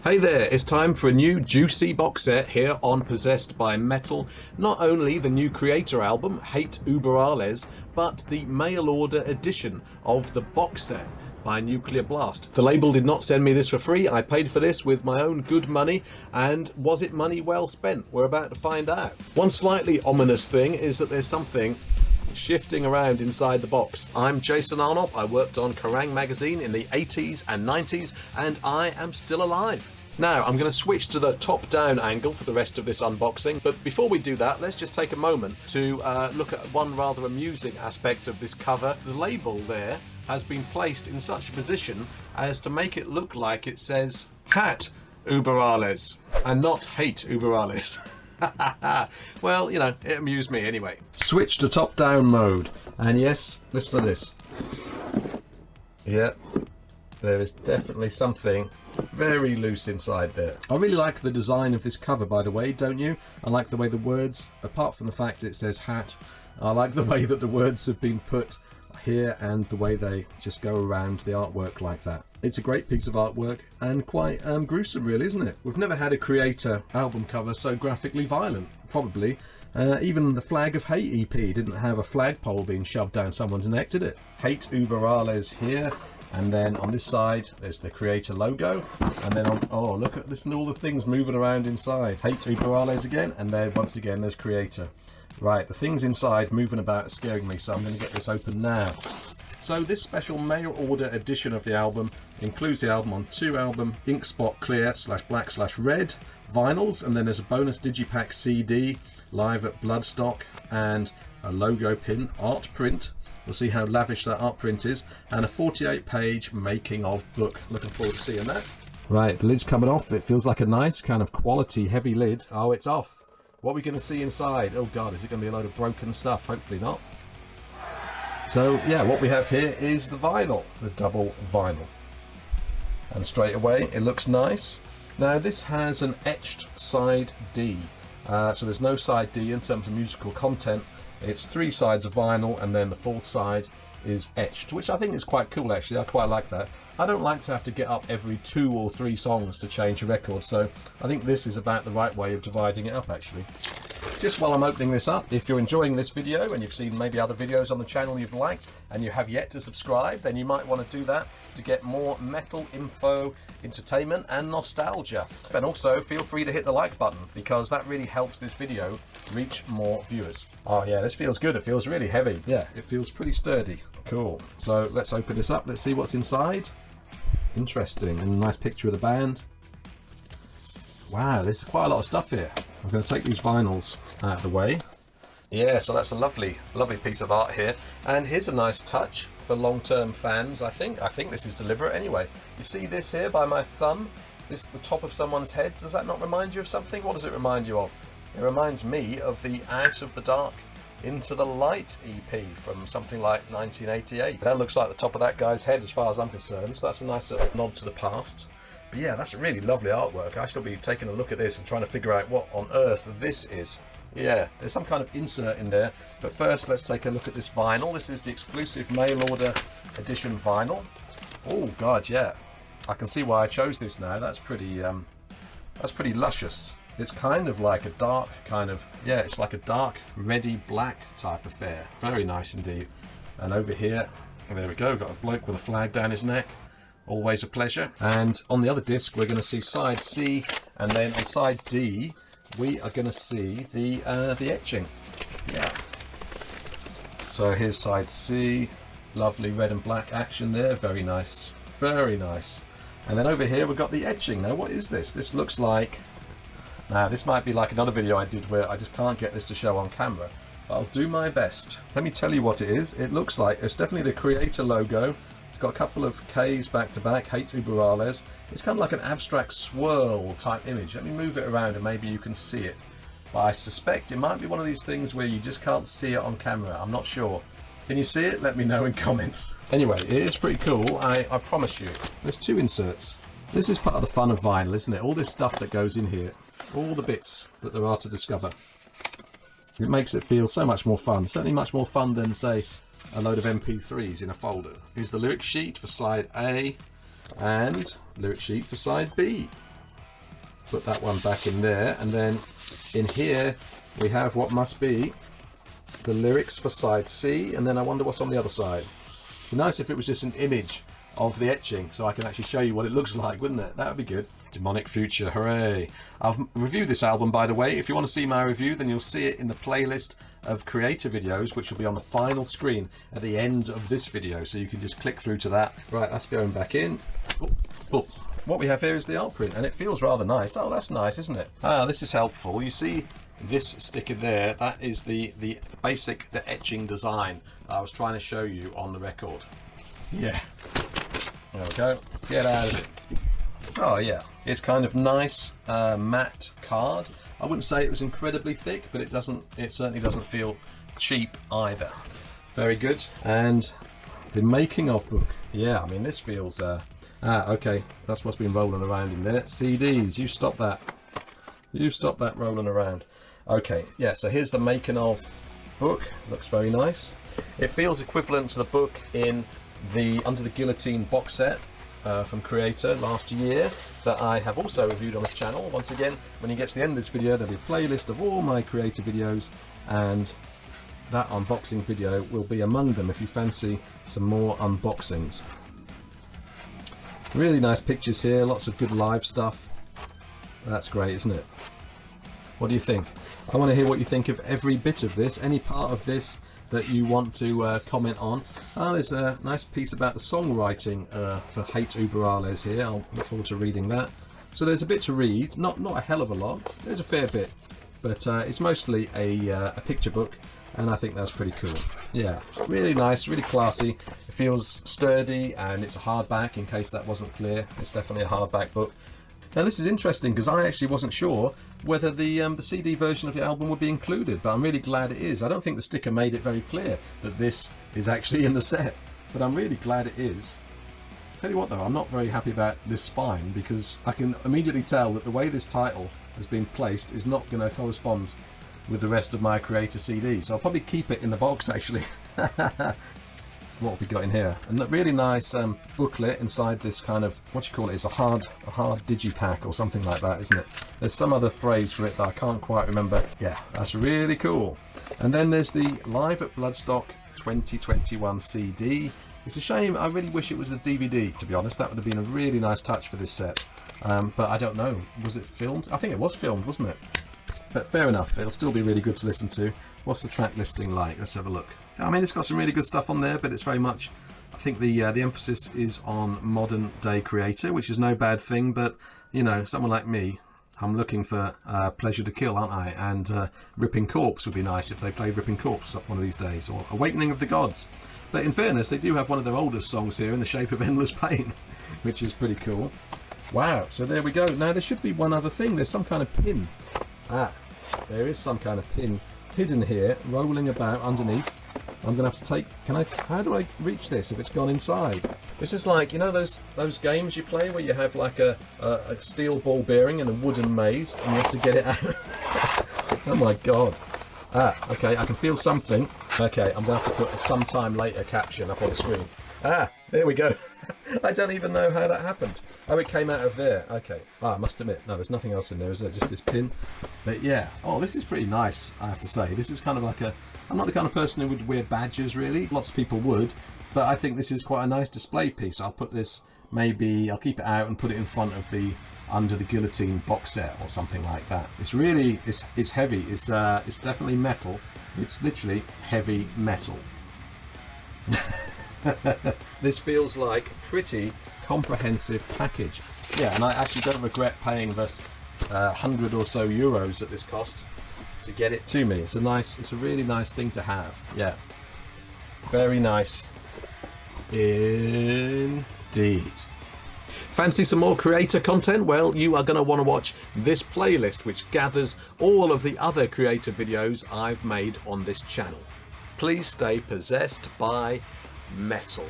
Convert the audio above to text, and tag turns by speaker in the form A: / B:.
A: Hey there, it's time for a new juicy box set here on Possessed by Metal. Not only the new Kreator album, Hate Uber Alles, but the mail order edition of the box set by Nuclear Blast. The label did not send me this for free. I paid for this with my own good money, and was it money well spent? We're about to find out. One slightly ominous thing is that there's something shifting around inside the box. I'm Jason Arnott. I worked on Kerrang magazine in the 80s and 90s, and I am still alive. Now I'm going to switch to the top-down angle for the rest of this unboxing, but before we do that, let's just take a moment to look at one rather amusing aspect of this cover. The label there has been placed in such a position as to make it look like it says Hat Uber Alles and not Hate Uber Alles. Well, you know, it amused me anyway. Switch to top-down mode, and yes, listen to this. Yeah, there is definitely something very loose inside there. I really like the design of this cover, by the way, don't you? I like the way the words, apart from the fact it says hat, I like the way that the words have been put here and the way they just go around the artwork like that. It's a great piece of artwork and quite gruesome, really, isn't it? We've never had a Kreator album cover so graphically violent, probably. Even the Flag of Hate EP didn't have a flagpole being shoved down someone's neck, did it? Hate Uber Alles here. And then on this side, there's the Kreator logo. And then on, oh, look at this and all the things moving around inside. Hate Uber Alles again. And then once again, there's Kreator. Right, the things inside moving about are scaring me, so I'm going to get this open now. So this special mail order edition of the album includes the album on 2 album ink spot clear /black /red vinyls. And then there's a bonus digipack CD live at Bloodstock and a logo pin art print. We'll see how lavish that art print is, and a 48-page making of book. Looking forward to seeing that. Right, the lid's coming off. It feels like a nice kind of quality heavy lid. Oh, it's off. What are we going to see inside? Oh God, is it going to be a load of broken stuff? Hopefully not. So yeah, what we have here is the vinyl, the double vinyl. And straight away, it looks nice. Now this has an etched side D. So there's no side D in terms of musical content. It's 3 sides of vinyl, and then the 4th side is etched, which I think is quite cool actually. I quite like that. I don't like to have to get up every 2 or 3 songs to change a record, so I think this is about the right way of dividing it up actually. Just while I'm opening this up, if you're enjoying this video and you've seen maybe other videos on the channel you've liked and you have yet to subscribe, then you might want to do that to get more metal info, entertainment and nostalgia. And also feel free to hit the like button, because that really helps this video reach more viewers. Oh yeah, this feels good. It feels really heavy. Yeah, it feels pretty sturdy. Cool. So let's open this up. Let's see what's inside. Interesting. And a nice picture of the band. Wow, there's quite a lot of stuff here. I'm going to take these vinyls out of the way. Yeah, so that's a lovely piece of art here. And here's a nice touch for long-term fans, I think. I think this is deliberate anyway. You see this here by my thumb? This is the top of someone's head. Does that not remind you of something? What does it remind you of? It reminds me of the Out of the Dark Into the Light EP from something like 1988. That looks like the top of that guy's head as far as I'm concerned. So that's a nice nod to the past. But yeah, that's a really lovely artwork. I shall be taking a look at this and trying to figure out what on earth this is. Yeah, there's some kind of insert in there. But first, let's take a look at this vinyl. This is the exclusive mail order edition vinyl. Oh God, yeah. I can see why I chose this now. That's pretty luscious. It's kind of like a dark kind of, yeah, it's like a dark reddy black type affair. Very nice indeed. And over here, there we go, got a bloke with a flag down his neck. Always a pleasure. And on the other disc, we're going to see side C, and then on side D, we are going to see the etching. Yeah. So here's side C. Lovely red and black action there. Very nice. Very nice. And then over here, we've got the etching. Now, what is this? This looks like... Now, this might be like another video I did where I just can't get this to show on camera. But I'll do my best. Let me tell you what it is. It looks like... It's definitely the Kreator logo. It's got a couple of K's back to back, Hate Uber Alles. It's kind of like an abstract swirl type image. Let me move it around and maybe you can see it. But I suspect it might be one of these things where you just can't see it on camera. I'm not sure. Can you see it? Let me know in comments. Anyway, it is pretty cool, I promise you. There's 2 inserts. This is part of the fun of vinyl, isn't it? All this stuff that goes in here. All the bits that there are to discover. It makes it feel so much more fun. Certainly much more fun than, say, a load of MP3s in a folder. Here's the lyric sheet for side A and lyric sheet for side B. put that one back in there, and then in here we have what must be the lyrics for side C, and then I wonder what's on the other side. It'd be nice if it was just an image of the etching so I can actually show you what it looks like, wouldn't it? That would be good. Demonic Future, hooray. I've reviewed this album, by the way. If you want to see my review, then you'll see it in the playlist of creator videos, which will be on the final screen at the end of this video, so you can just click through to that. Right, that's going back in. Oh. What we have here is the art print, and it feels rather nice. Oh, that's nice, isn't it? Ah, this is helpful. You see this sticker there, that is the basic etching design I was trying to show you on the record. Yeah. There we go. Get out of it. Oh yeah, it's kind of nice matte card. I wouldn't say it was incredibly thick, but it certainly doesn't feel cheap either. Very good. And the making of book. Yeah, I mean this feels okay, that's what's been rolling around in there. CDs, you stop that. You stop that rolling around. Okay, yeah, so here's the making of book. Looks very nice. It feels equivalent to the book in the Under the Guillotine box set from Creator last year that I have also reviewed on this channel. Once again, when you get to the end of this video, there'll be a playlist of all my Creator videos, and that unboxing video will be among them if you fancy some more unboxings. Really nice pictures here, lots of good live stuff. That's great, isn't it? What do you think? I want to hear what you think of every bit of this, any part of this that you want to comment on. There's a nice piece about the songwriting for Hate Uber Alles here. I'll look forward to reading that. So there's a bit to read, not a hell of a lot. There's a fair bit, but it's mostly a picture book, and I think that's pretty cool. Yeah, really nice, really classy. It feels sturdy, and it's a hardback, in case that wasn't clear. It's definitely a hardback book. Now this is interesting because I actually wasn't sure whether the CD version of the album would be included, but I'm really glad it is. I don't think the sticker made it very clear that this is actually in the set, but I'm really glad it is. Tell you what though, I'm not very happy about this spine, because I can immediately tell that the way this title has been placed is not going to correspond with the rest of my Creator CD, so I'll probably keep it in the box actually. What have we got in here? And a really nice booklet inside this kind of, what do you call it? It's a hard digipack or something like that, isn't it? There's some other phrase for it that I can't quite remember. Yeah, that's really cool. And then there's the Live at Bloodstock 2021 CD. It's a shame, I really wish it was a DVD, to be honest. That would have been a really nice touch for this set. But I don't know, was it filmed? I think it was filmed, wasn't it? But fair enough, it'll still be really good to listen to. What's the track listing like? Let's have a look. I mean, it's got some really good stuff on there, but it's very much, I think the emphasis is on modern day Creator, which is no bad thing, but you know, someone like me, I'm looking for Pleasure to Kill, aren't I? And Ripping Corpse would be nice if they played Ripping Corpse one of these days, or Awakening of the Gods. But in fairness, they do have one of their oldest songs here in the shape of Endless Pain, which is pretty cool. Wow, so there we go. Now there should be one other thing, there's some kind of pin. There is some kind of pin hidden here, rolling about underneath. I'm gonna have to take, how do I reach this if it's gone inside? This is like, you know those games you play where you have like a steel ball bearing in a wooden maze and you have to get it out? Oh my god. Okay, I can feel something. Okay, I'm gonna have to put a sometime later caption up on the screen. There we go. I don't even know how that happened. Oh, it came out of there. Okay. I must admit, no, there's nothing else in there, is there? Just this pin. But yeah. Oh, this is pretty nice, I have to say. This is kind of like I'm not the kind of person who would wear badges, really. Lots of people would. But I think this is quite a nice display piece. I'll put this, maybe, I'll keep it out and put it in front of the Under the Guillotine box set or something like that. It's really, it's heavy. It's definitely metal. It's literally heavy metal. This feels like a pretty comprehensive package. Yeah, and I actually don't regret paying the 100 or so euros that this cost to get it to me. It's a really nice thing to have. Yeah, very nice indeed. Fancy some more Creator content? Well, you are going to want to watch this playlist, which gathers all of the other Creator videos I've made on this channel. Please stay possessed by metal.